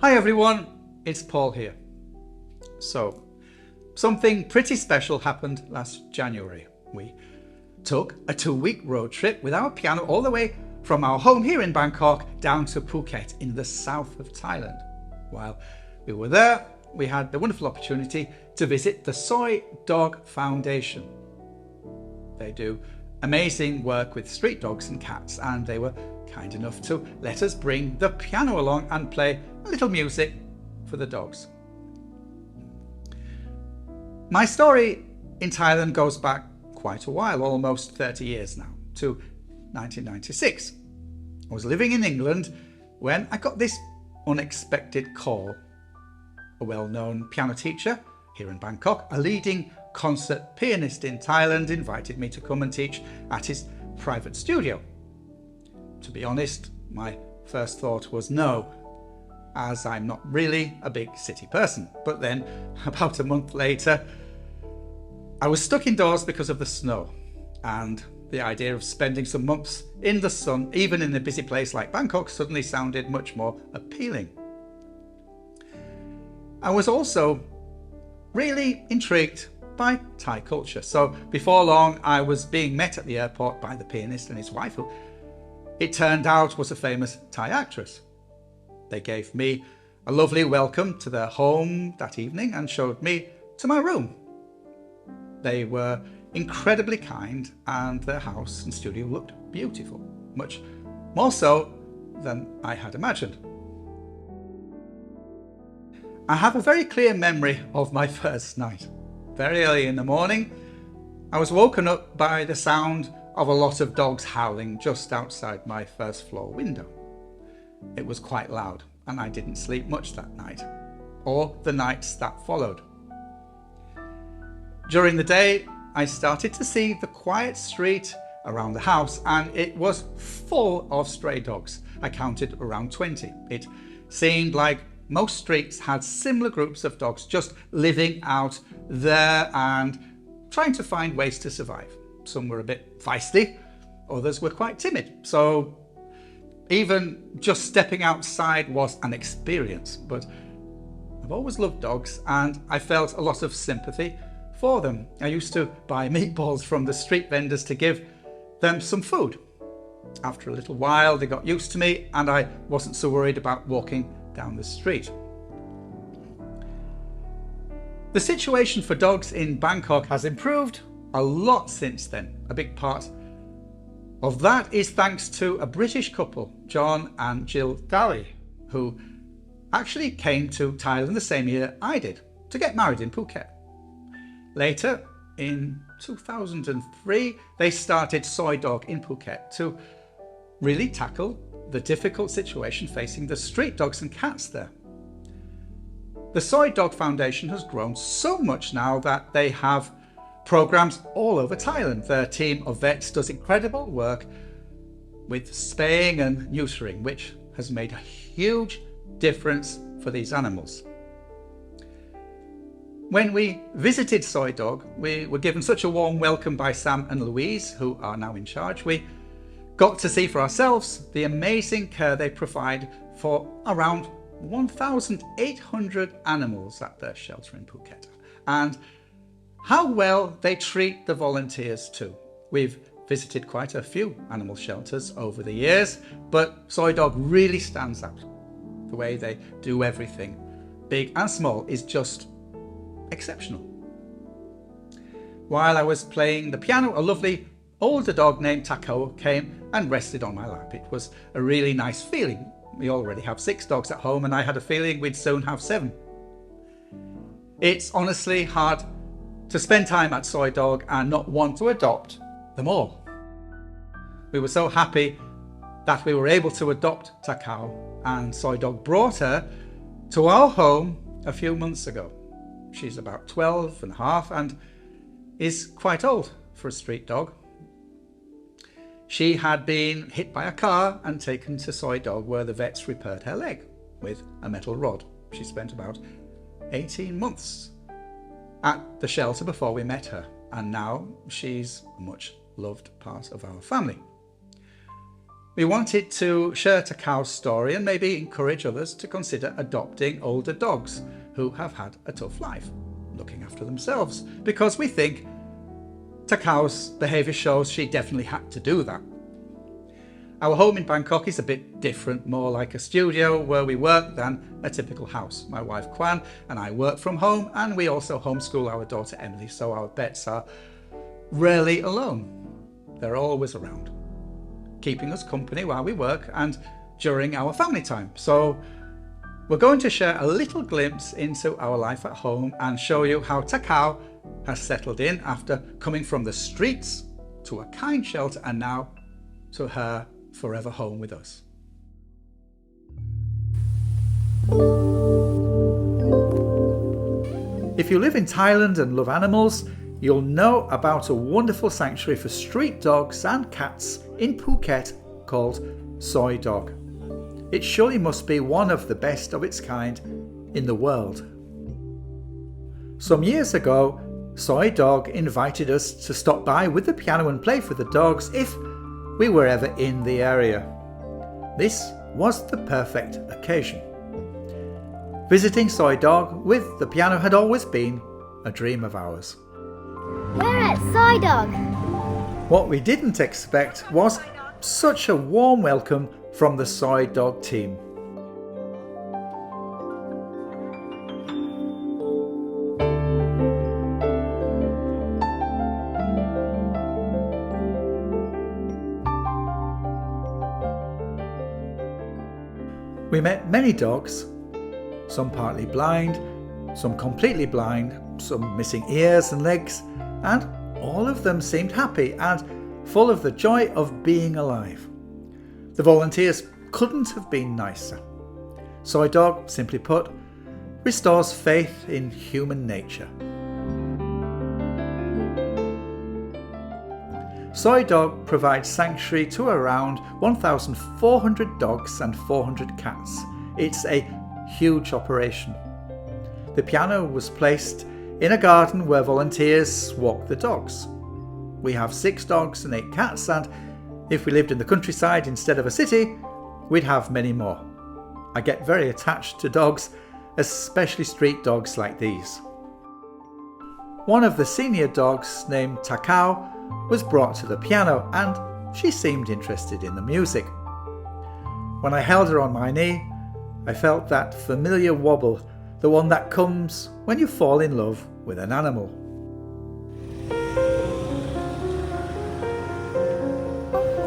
Hi everyone, it's Paul here. So, something pretty special happened last January. We took a 2-week road trip with our piano all the way from our home here in Bangkok down to Phuket in the south of Thailand. While we were there, we had the wonderful opportunity to visit the Soy Dog Foundation. They do amazing work with street dogs and cats, and they were kind enough to let us bring the piano along and play a little music for the dogs. My story in Thailand goes back quite a while, almost 30 years now, to 1996. I was living in England when I got this unexpected call. A well-known piano teacher here in Bangkok, a leading concert pianist in Thailand, invited me to come and teach at his private studio. To be honest, my first thought was no, as I'm not really a big city person. But then, about a month later, I was stuck indoors because of the snow, and the idea of spending some months in the sun, even in a busy place like Bangkok, suddenly sounded much more appealing. I was also really intrigued by Thai culture, so before long I was being met at the airport by the pianist and his wife, who it turned out was a famous Thai actress. They gave me a lovely welcome to their home that evening and showed me to my room. They were incredibly kind, and their house and studio looked beautiful, much more so than I had imagined. I have a very clear memory of my first night. Very early in the morning, I was woken up by the sound of a lot of dogs howling just outside my first floor window. It was quite loud, and I didn't sleep much that night, or the nights that followed. During the day, I started to see the quiet street around the house, and it was full of stray dogs. I counted around 20. It seemed like most streets had similar groups of dogs just living out there and trying to find ways to survive. Some were a bit feisty, others were quite timid. So even just stepping outside was an experience. But I've always loved dogs, and I felt a lot of sympathy for them. I used to buy meatballs from the street vendors to give them some food. After a little while, they got used to me, and I wasn't so worried about walking down the street. The situation for dogs in Bangkok has improved a lot since then. A big part of that is thanks to a British couple, John and Jill Daly, who actually came to Thailand the same year I did to get married in Phuket. Later, in 2003, they started Soy Dog in Phuket to really tackle the difficult situation facing the street dogs and cats there. The Soy Dog Foundation has grown so much now that they have programs all over Thailand. Their team of vets does incredible work with spaying and neutering, which has made a huge difference for these animals. When we visited Soy Dog, we were given such a warm welcome by Sam and Louise, who are now in charge. We got to see for ourselves the amazing care they provide for around 1,800 animals at their shelter in Phuket, and how well they treat the volunteers too. We've visited quite a few animal shelters over the years, but Soy Dog really stands out. The way they do everything, big and small, is just exceptional. While I was playing the piano, a lovely older dog named Takao came and rested on my lap. It was a really nice feeling. We already have 6 dogs at home, and I had a feeling we'd soon have 7. It's honestly hard to spend time at Soy Dog and not want to adopt them all. We were so happy that we were able to adopt Takao, and Soy Dog brought her to our home a few months ago. She's about 12 and a half and is quite old for a street dog. She had been hit by a car and taken to Soy Dog, where the vets repaired her leg with a metal rod. She spent about 18 months at the shelter before we met her, and now she's a much loved part of our family. We wanted to share Takau's story and maybe encourage others to consider adopting older dogs who have had a tough life, looking after themselves, because we think Takau's behaviour shows she definitely had to do that. Our home in Bangkok is a bit different, more like a studio where we work than a typical house. My wife Kwan and I work from home, and we also homeschool our daughter Emily, so our pets are rarely alone. They're always around, keeping us company while we work and during our family time. So we're going to share a little glimpse into our life at home and show you how Takau has settled in after coming from the streets to a kind shelter and now to her forever home with us. If you live in Thailand and love animals, you'll know about a wonderful sanctuary for street dogs and cats in Phuket called Soi Dog. It surely must be one of the best of its kind in the world. Some years ago, Soi Dog invited us to stop by with the piano and play for the dogs if we were ever in the area. This was the perfect occasion. Visiting Soi Dog with the piano had always been a dream of ours. We're at Soi Dog. What we didn't expect was such a warm welcome from the Soi Dog team. We met many dogs, some partly blind, some completely blind, some missing ears and legs, and all of them seemed happy and full of the joy of being alive. The volunteers couldn't have been nicer. Soi Dog, simply put, restores faith in human nature. Soi Dog provides sanctuary to around 1,400 dogs and 400 cats. It's a huge operation. The piano was placed in a garden where volunteers walk the dogs. We have 6 dogs and 8 cats, and if we lived in the countryside instead of a city, we'd have many more. I get very attached to dogs, especially street dogs like these. One of the senior dogs, named Takau, was brought to the piano and she seemed interested in the music. When I held her on my knee, I felt that familiar wobble, the one that comes when you fall in love with an animal.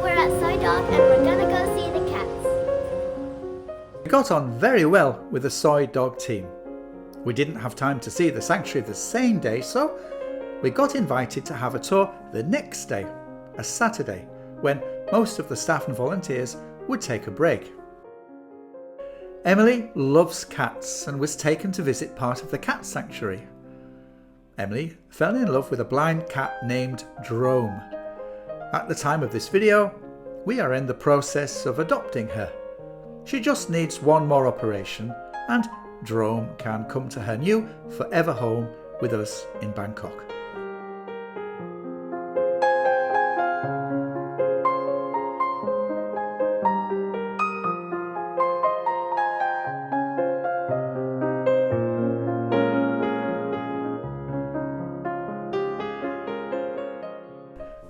We're at Soi Dog and we're gonna go see the cats. We got on very well with the Soi Dog team. We didn't have time to see the sanctuary the same day, so we got invited to have a tour the next day, a Saturday, when most of the staff and volunteers would take a break. Emily loves cats and was taken to visit part of the cat sanctuary. Emily fell in love with a blind cat named Drome. At the time of this video, we are in the process of adopting her. She just needs one more operation and Drome can come to her new forever home with us in Bangkok.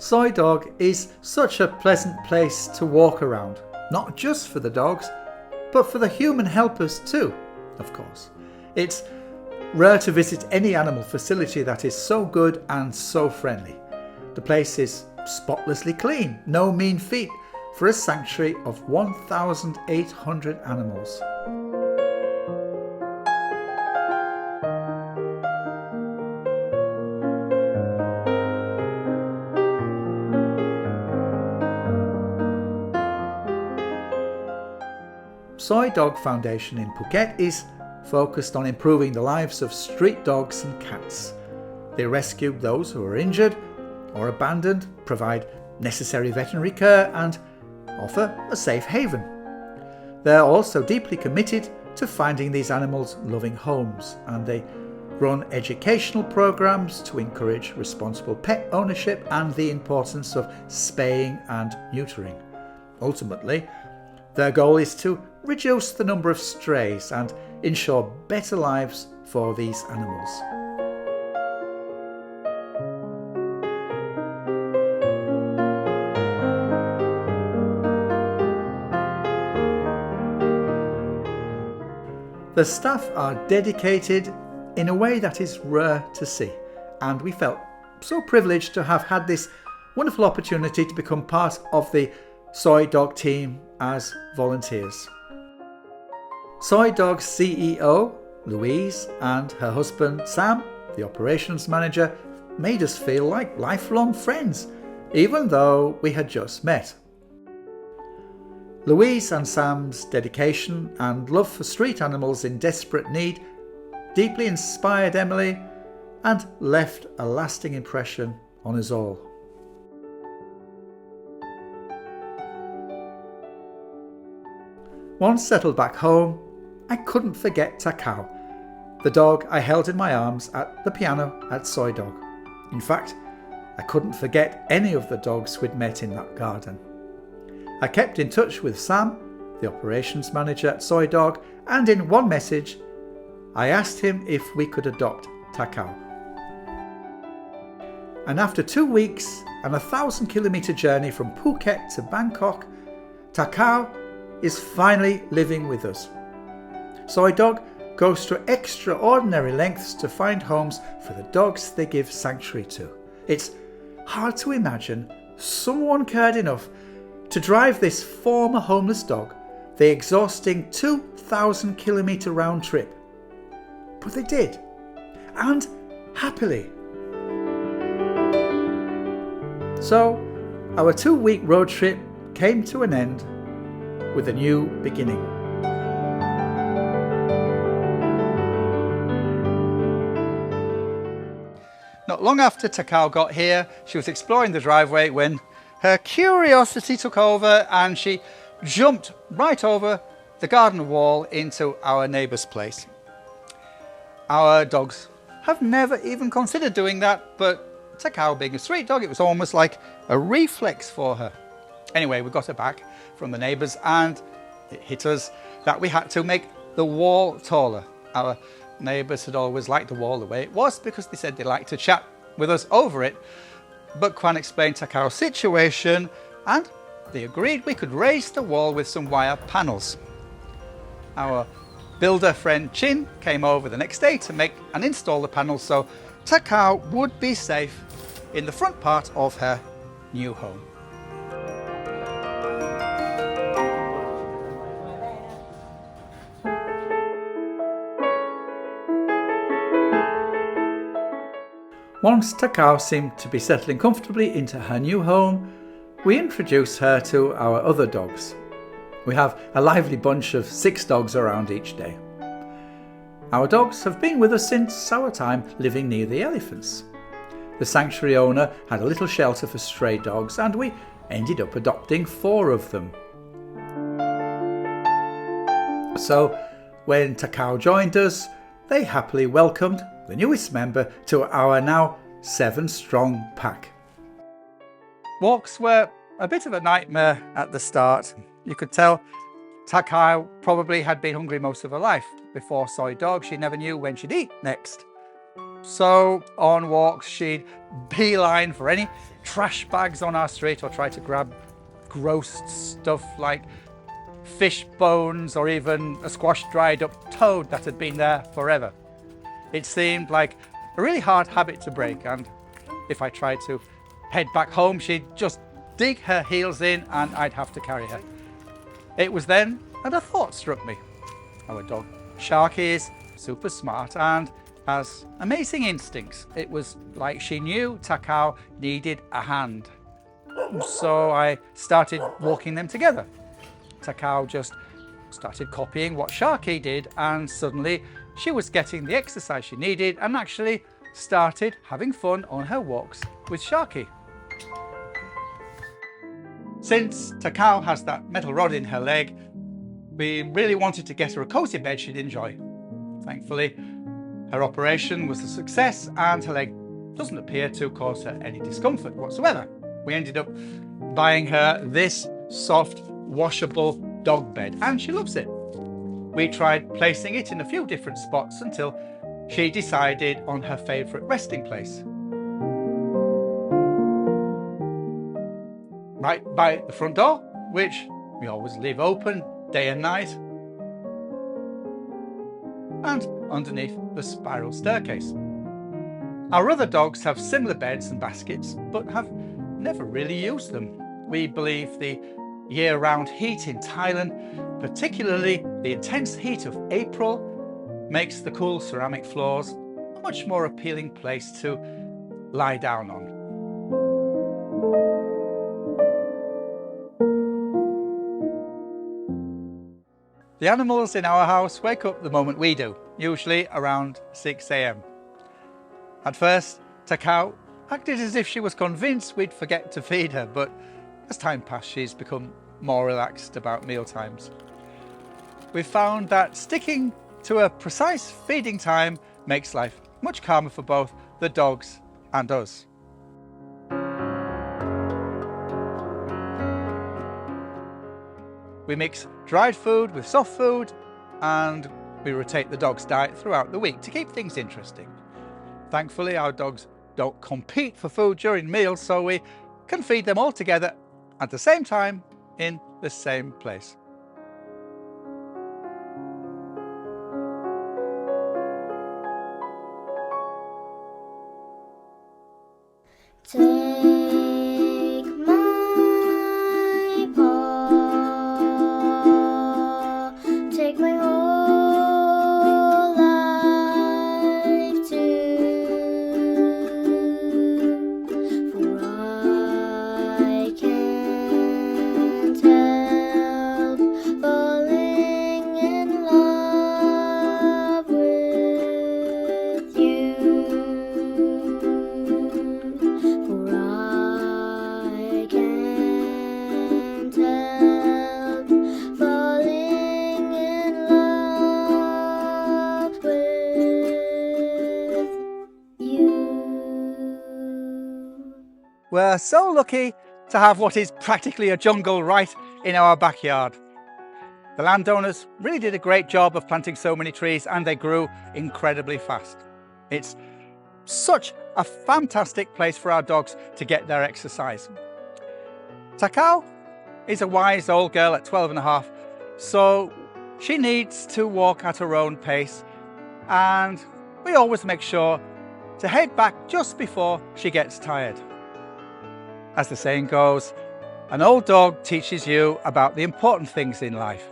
Soi Dog is such a pleasant place to walk around, not just for the dogs, but for the human helpers too, of course. It's rare to visit any animal facility that is so good and so friendly. The place is spotlessly clean, no mean feat, for a sanctuary of 1,800 animals. Soi Dog Foundation in Phuket is focused on improving the lives of street dogs and cats. They rescue those who are injured or abandoned, provide necessary veterinary care and offer a safe haven. They're also deeply committed to finding these animals loving homes, and they run educational programs to encourage responsible pet ownership and the importance of spaying and neutering. Ultimately, their goal is to reduce the number of strays and ensure better lives for these animals. The staff are dedicated in a way that is rare to see, and we felt so privileged to have had this wonderful opportunity to become part of the Soy Dog team as volunteers. Soy Dog's CEO, Louise, and her husband, Sam, the operations manager, made us feel like lifelong friends, even though we had just met. Louise and Sam's dedication and love for street animals in desperate need deeply inspired Emily and left a lasting impression on us all. Once settled back home, I couldn't forget Takao, the dog I held in my arms at the piano at Soy Dog. In fact, I couldn't forget any of the dogs we'd met in that garden. I kept in touch with Sam, the operations manager at Soy Dog, and in one message, I asked him if we could adopt Takao. And after 2 weeks and a 1,000-kilometre journey from Phuket to Bangkok, Takao is finally living with us. Soy Dog goes to extraordinary lengths to find homes for the dogs they give sanctuary to. It's hard to imagine someone cared enough to drive this former homeless dog the exhausting 2,000-kilometre round trip. But they did, and happily. So, our 2-week road trip came to an end with a new beginning. Not long after Takao got here, she was exploring the driveway when her curiosity took over and she jumped right over the garden wall into our neighbour's place. Our dogs have never even considered doing that, but Takao being a street dog, it was almost like a reflex for her. Anyway, we got her back from the neighbours and it hit us that we had to make the wall taller. Our neighbours had always liked the wall the way it was because they said they liked to chat with us over it. But Kwan explained Takao's situation and they agreed we could raise the wall with some wire panels. Our builder friend Chin came over the next day to make and install the panels so Takao would be safe in the front part of her new home. Once Takao seemed to be settling comfortably into her new home, we introduced her to our other dogs. We have a lively bunch of 6 dogs around each day. Our dogs have been with us since our time living near the elephants. The sanctuary owner had a little shelter for stray dogs and we ended up adopting 4 of them. So when Takao joined us, they happily welcomed the newest member to our now 7-strong pack. Walks were a bit of a nightmare at the start. You could tell Takao probably had been hungry most of her life. Before Soy Dog, she never knew when she'd eat next. So on walks, she'd beeline for any trash bags on our street or try to grab gross stuff like fish bones or even a squashed dried up toad that had been there forever. It seemed like a really hard habit to break, and if I tried to head back home, she'd just dig her heels in and I'd have to carry her. It was then that a thought struck me. Our dog Sharky is super smart and has amazing instincts. It was like she knew Takao needed a hand. So I started walking them together. Takao just started copying what Sharky did and suddenly she was getting the exercise she needed and actually started having fun on her walks with Sharky. Since Takao has that metal rod in her leg, we really wanted to get her a cozy bed she'd enjoy. Thankfully, her operation was a success and her leg doesn't appear to cause her any discomfort whatsoever. We ended up buying her this soft, washable dog bed, and she loves it. We tried placing it in a few different spots until she decided on her favourite resting place. Right by the front door, which we always leave open day and night, and underneath the spiral staircase. Our other dogs have similar beds and baskets, but have never really used them. We believe the year-round heat in Thailand, particularly the intense heat of April, makes the cool ceramic floors a much more appealing place to lie down on. The animals in our house wake up the moment we do, usually around 6 a.m. At first, Takao acted as if she was convinced we'd forget to feed her, but as time passed, she's become more relaxed about meal times. We've found that sticking to a precise feeding time makes life much calmer for both the dogs and us. We mix dried food with soft food, and we rotate the dog's diet throughout the week to keep things interesting. Thankfully, our dogs don't compete for food during meals, so we can feed them all together at the same time in the same place. Take my paw, take my whole life too, for I can't help falling in love with you. For I can't help falling in love with you. We're so lucky to have what is practically a jungle right in our backyard. The landowners really did a great job of planting so many trees, and they grew incredibly fast. It's such a fantastic place for our dogs to get their exercise. Takao is a wise old girl at 12 and a half, so she needs to walk at her own pace, and we always make sure to head back just before she gets tired. As the saying goes, an old dog teaches you about the important things in life: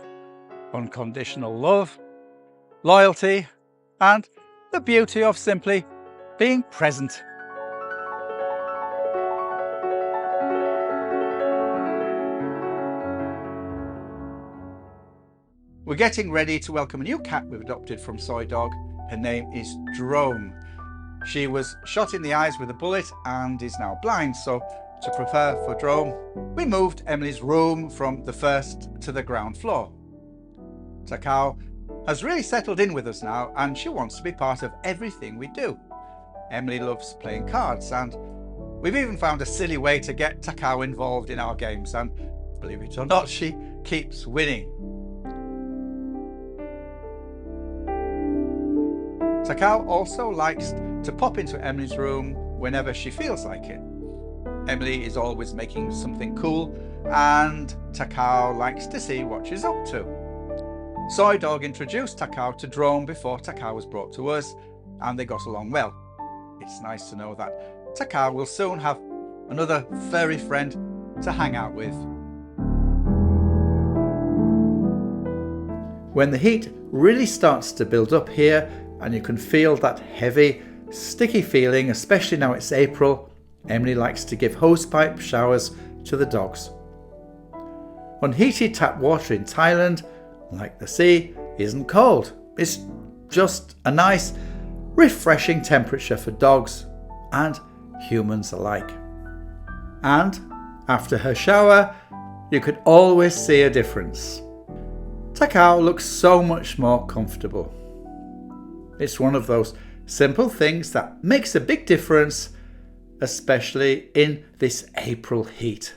unconditional love, loyalty, and the beauty of simply being present. We're getting ready to welcome a new cat we've adopted from Soy Dog. Her name is Drome. She was shot in the eyes with a bullet and is now blind, so to prepare for Drome, we moved Emily's room from the first to the ground floor. Takao has really settled in with us now, and she wants to be part of everything we do. Emily loves playing cards, and we've even found a silly way to get Takao involved in our games, and believe it or not, she keeps winning. Takao also likes to pop into Emily's room whenever she feels like it. Emily is always making something cool, and Takao likes to see what she's up to. Soy Dog introduced Takao to Drome before Takao was brought to us, and they got along well. It's nice to know that Takao will soon have another furry friend to hang out with. When the heat really starts to build up here, and you can feel that heavy, sticky feeling, especially now it's April, Emily likes to give hosepipe showers to the dogs. Unheated tap water in Thailand, like the sea, isn't cold. It's just a nice, refreshing temperature for dogs and humans alike. And after her shower, you could always see a difference. Takao looks so much more comfortable. It's one of those simple things that makes a big difference, especially in this April heat.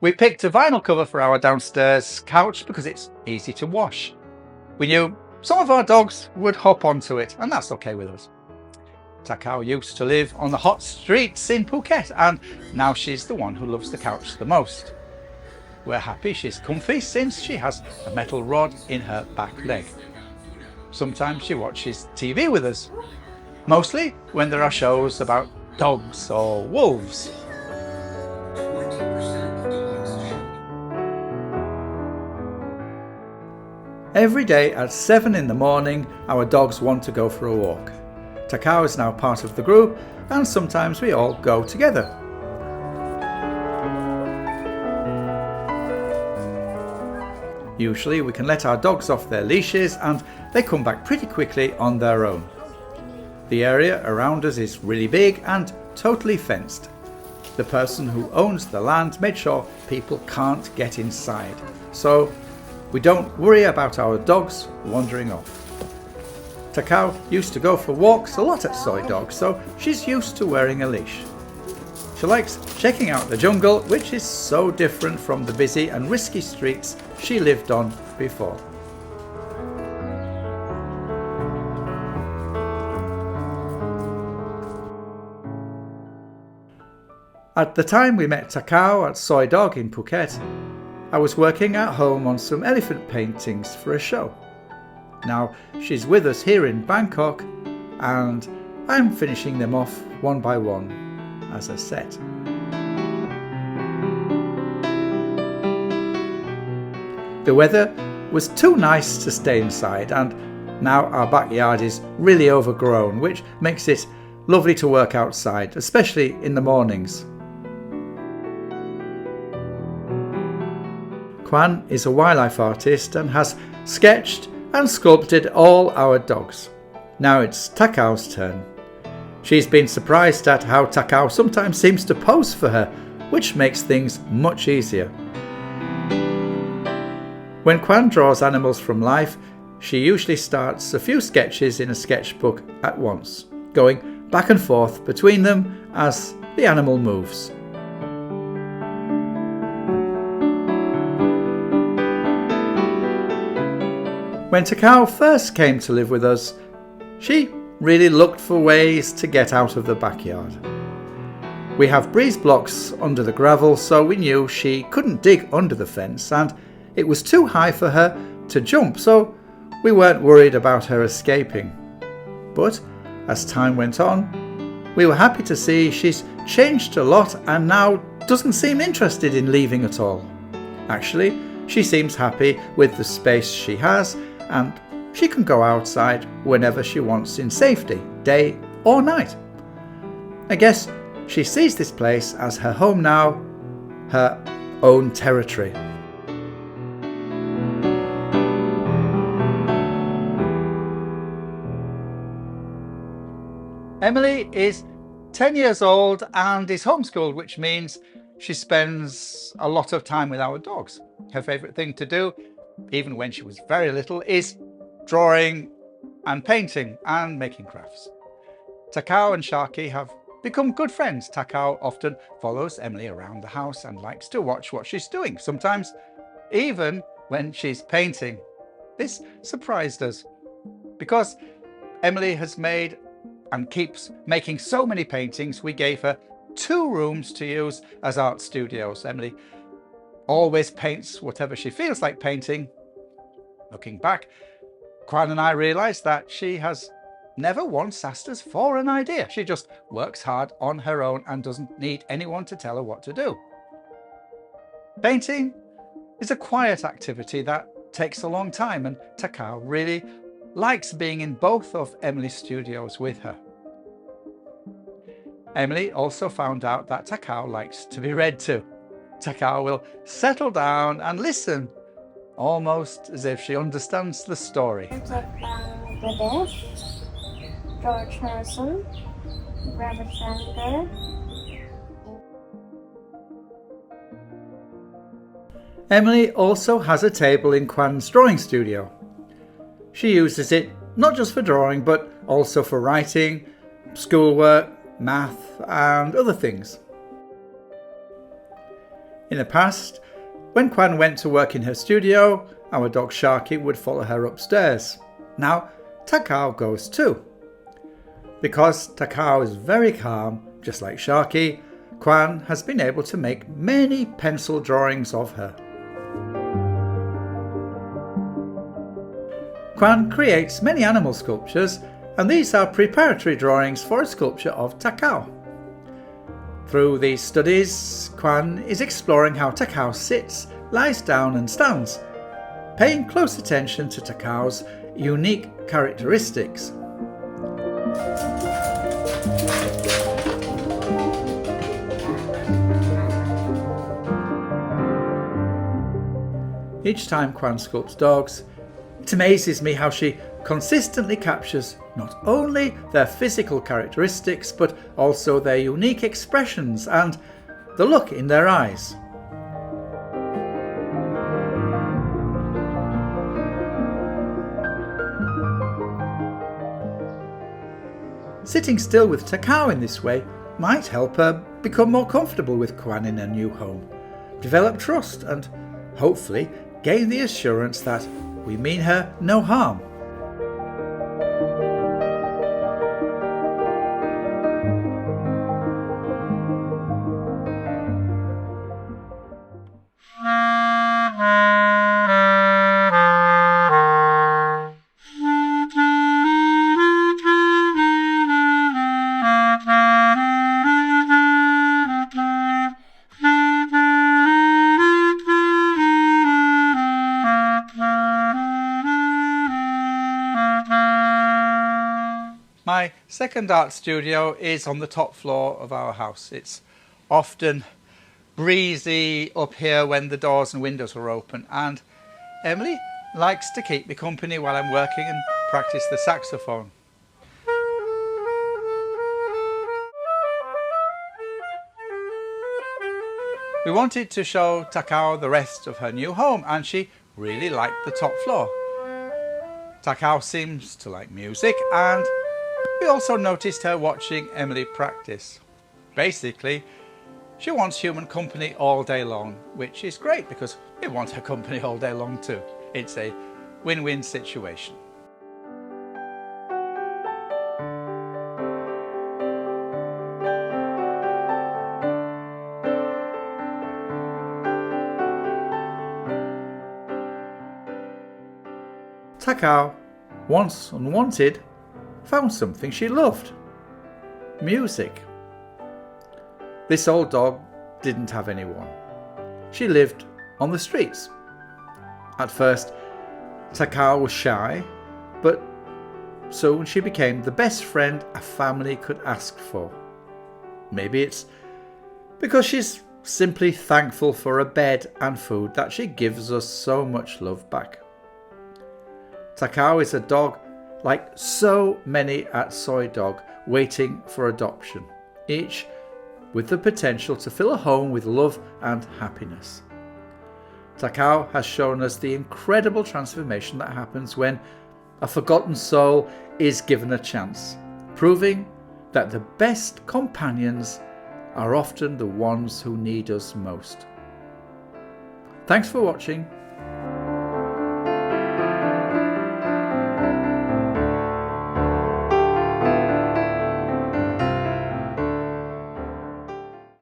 We picked a vinyl cover for our downstairs couch because it's easy to wash. We knew some of our dogs would hop onto it, and that's okay with us. Takao used to live on the hot streets in Phuket, and now she's the one who loves the couch the most. We're happy she's comfy since she has a metal rod in her back leg. Sometimes she watches TV with us, mostly when there are shows about dogs or wolves. Every day at 7 in the morning, our dogs want to go for a walk. Takao is now part of the group, and sometimes we all go together. Usually we can let our dogs off their leashes and they come back pretty quickly on their own. The area around us is really big and totally fenced. The person who owns the land made sure people can't get inside, so we don't worry about our dogs wandering off. Takao used to go for walks a lot at Soy Dog, so she's used to wearing a leash. She likes checking out the jungle, which is so different from the busy and risky streets she lived on before. At the time we met Takao at Soy Dog in Phuket, I was working at home on some elephant paintings for a show. Now she's with us here in Bangkok, and I'm finishing them off one by one as a set. The weather was too nice to stay inside, and now our backyard is really overgrown, which makes it lovely to work outside, especially in the mornings. Kwan is a wildlife artist and has sketched and sculpted all our dogs. Now it's Takao's turn. She's been surprised at how Takao sometimes seems to pose for her, which makes things much easier. When Kwan draws animals from life, she usually starts a few sketches in a sketchbook at once, going back and forth between them as the animal moves. When Takao first came to live with us, she really looked for ways to get out of the backyard. We have breeze blocks under the gravel, so we knew she couldn't dig under the fence, and it was too high for her to jump, so we weren't worried about her escaping. But as time went on, we were happy to see she's changed a lot and now doesn't seem interested in leaving at all. Actually, she seems happy with the space she has, and she can go outside whenever she wants in safety, day or night. I guess she sees this place as her home now, her own territory. Emily is 10 years old and is homeschooled, which means she spends a lot of time with our dogs. Her favourite thing to do, even when she was very little, is drawing and painting and making crafts. Takao and Sharky have become good friends. Takao often follows Emily around the house and likes to watch what she's doing, sometimes even when she's painting. This surprised us because Emily has made and keeps making so many paintings. We gave her 2 rooms to use as art studios. Emily always paints whatever she feels like painting. Looking back, Kwan and I realised that she has never once asked us for an idea. She just works hard on her own and doesn't need anyone to tell her what to do. Painting is a quiet activity that takes a long time, and Takao really likes being in both of Emily's studios with her. Emily also found out that Takao likes to be read to. Takao will settle down and listen, almost as if she understands the story. George Harrison, Robert Sandler. Emily also has a table in Kwan's drawing studio. She uses it not just for drawing, but also for writing, schoolwork, math, and other things. In the past, when Kwan went to work in her studio, our dog Sharky would follow her upstairs. Now, Takao goes too. Because Takao is very calm, just like Sharky, Kwan has been able to make many pencil drawings of her. Kwan creates many animal sculptures, and these are preparatory drawings for a sculpture of Takao. Through these studies, Kwan is exploring how Takao sits, lies down and stands, paying close attention to Takao's unique characteristics. Each time Kwan sculpts dogs, it amazes me how she consistently captures not only their physical characteristics but also their unique expressions and the look in their eyes. Sitting still with Takao in this way might help her become more comfortable with Kwan in her new home, develop trust and hopefully gain the assurance that we mean her no harm. My second art studio is on the top floor of our house. It's often breezy up here when the doors and windows are open, and Emily likes to keep me company while I'm working and practice the saxophone. We wanted to show Takao the rest of her new home, and she really liked the top floor. Takao seems to like music, and we also noticed her watching Emily practice. Basically, she wants human company all day long, which is great because we want her company all day long too. It's a win-win situation. Takao, once unwanted, found something she loved: music. This old dog didn't have anyone. She lived on the streets. At first, Takao was shy, but soon she became the best friend a family could ask for. Maybe it's because she's simply thankful for a bed and food that she gives us so much love back. Takao is a dog like so many at Soy Dog, waiting for adoption, each with the potential to fill a home with love and happiness. Takao has shown us the incredible transformation that happens when a forgotten soul is given a chance, proving that the best companions are often the ones who need us most. Thanks for watching.